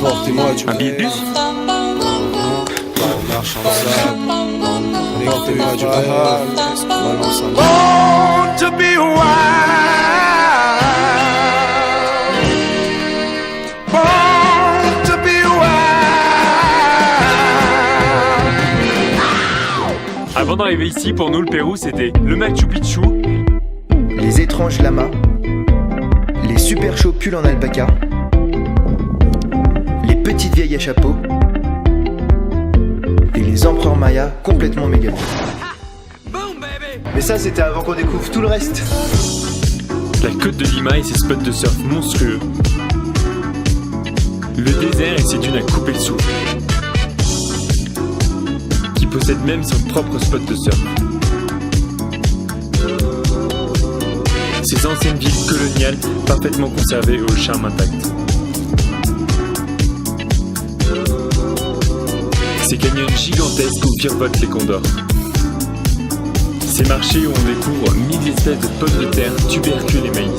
Portez-moi du Un billet de bus? marche en sable. Portez-moi du rêve. Balance un Born to be wild. Born to be wild. Avant d'arriver ici, pour nous, le Pérou, c'était le Machu Picchu, les étranges lamas, les super chauds pulls en alpaca, les petites vieilles à chapeau et les empereurs mayas complètement méga. Mais ça c'était avant qu'on découvre tout le reste. la côte de Lima et ses spots de surf monstrueux, le désert et ses dunes à couper le souffle, qui possède même son propre spot de surf. Ces anciennes villes coloniales parfaitement conservées au charme intact. Ces canyons gigantesques où virevoltent les condors. Ces marchés où on découvre 1000 espèces de pommes de terre, tubercules et maïs.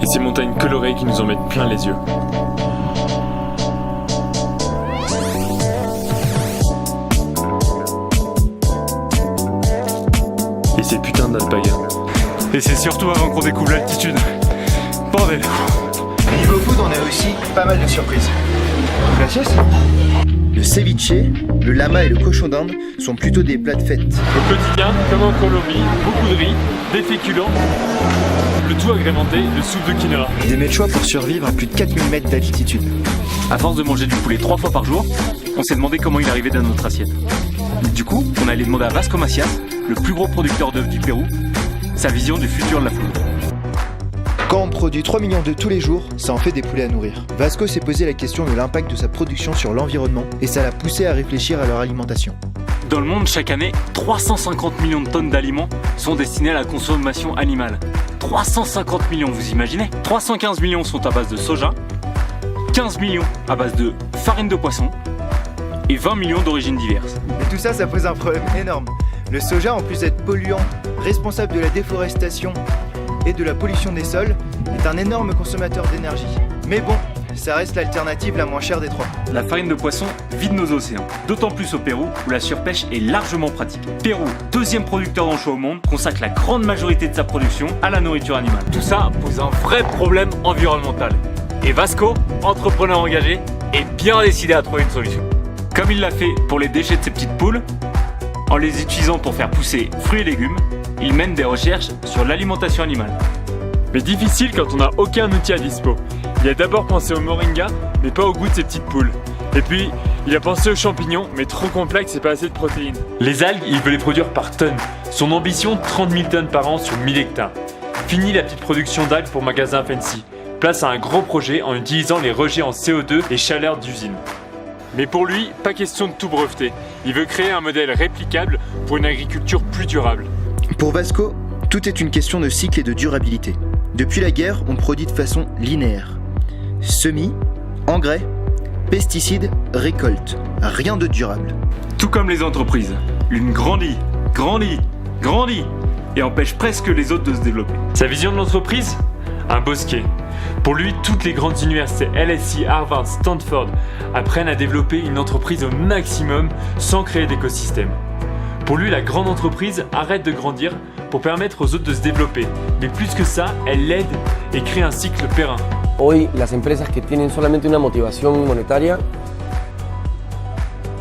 Et ces montagnes colorées qui nous en mettent plein les yeux. Et ces putains d'alpagas. Et c'est surtout avant qu'on découvre l'altitude. Bordel. Niveau food on a aussi pas mal de surprises. Gracias. Le ceviche, le lama et le cochon d'Inde sont plutôt des plats de fête. Au quotidien, comme en Colombie, beaucoup de riz, des féculents, le tout agrémenté de soupe de quinoa. Des mets de choix pour survivre à plus de 4000 mètres d'altitude. À force de manger du poulet 3 fois par jour, on s'est demandé comment il arrivait dans notre assiette. Du coup, on allait demander à Vasco Macias, le plus gros producteur d'œufs du Pérou, sa vision du futur de la food. Quand on produit 3 millions d'œufs tous les jours, ça en fait des poulets à nourrir. Vasco s'est posé la question de l'impact de sa production sur l'environnement et ça l'a poussé à réfléchir à leur alimentation. Dans le monde, chaque année, 350 millions de tonnes d'aliments sont destinés à la consommation animale. 350 millions, vous imaginez? 315 millions sont à base de soja, 15 millions à base de farine de poisson et 20 millions d'origines diverses. Et tout ça, ça pose un problème énorme. Le soja, en plus d'être polluant, responsable de la déforestation et de la pollution des sols, est un énorme consommateur d'énergie. Mais bon, ça reste l'alternative la moins chère des trois. La farine de poisson vide nos océans, d'autant plus au Pérou où la surpêche est largement pratique. Pérou, deuxième producteur d'anchois au monde, consacre la grande majorité de sa production à la nourriture animale. Tout ça pose un vrai problème environnemental. Et Vasco, entrepreneur engagé, est bien décidé à trouver une solution. Comme il l'a fait pour les déchets de ses petites poules, en les utilisant pour faire pousser fruits et légumes, il mène des recherches sur l'alimentation animale. Mais difficile quand on n'a aucun outil à dispo. Il a d'abord pensé au moringa, mais pas au goût de ses petites poules. Et puis, il a pensé aux champignons, mais trop complexe et pas assez de protéines. Les algues, il veut les produire par tonnes. Son ambition, 30 000 tonnes par an sur 1000 hectares. Fini la petite production d'algues pour magasin Fancy. Place à un gros projet en utilisant les rejets en CO2 et chaleur d'usine. Mais pour lui, pas question de tout breveter. Il veut créer un modèle réplicable pour une agriculture plus durable. Pour Vasco, tout est une question de cycle et de durabilité. Depuis la guerre, on produit de façon linéaire. Semis, engrais, pesticides, récoltes. Rien de durable. Tout comme les entreprises, l'une grandit, grandit, grandit et empêche presque les autres de se développer. Sa vision de l'entreprise? Un bosquet. Pour lui, toutes les grandes universités, LSI, Harvard, Stanford, apprennent à développer une entreprise au maximum sans créer d'écosystème. Pour lui, la grande entreprise arrête de grandir pour permettre aux autres de se développer. Mais plus que ça, elle l'aide et crée un cycle périn. Hoy las empresas que tienen solamente una motivación monetaria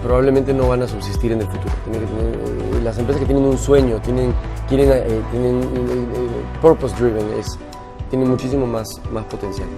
probablemente no van a subsistir en el futuro. Las empresas que tienen un sueño, tienen purpose driven, tienen muchísimo más potencial.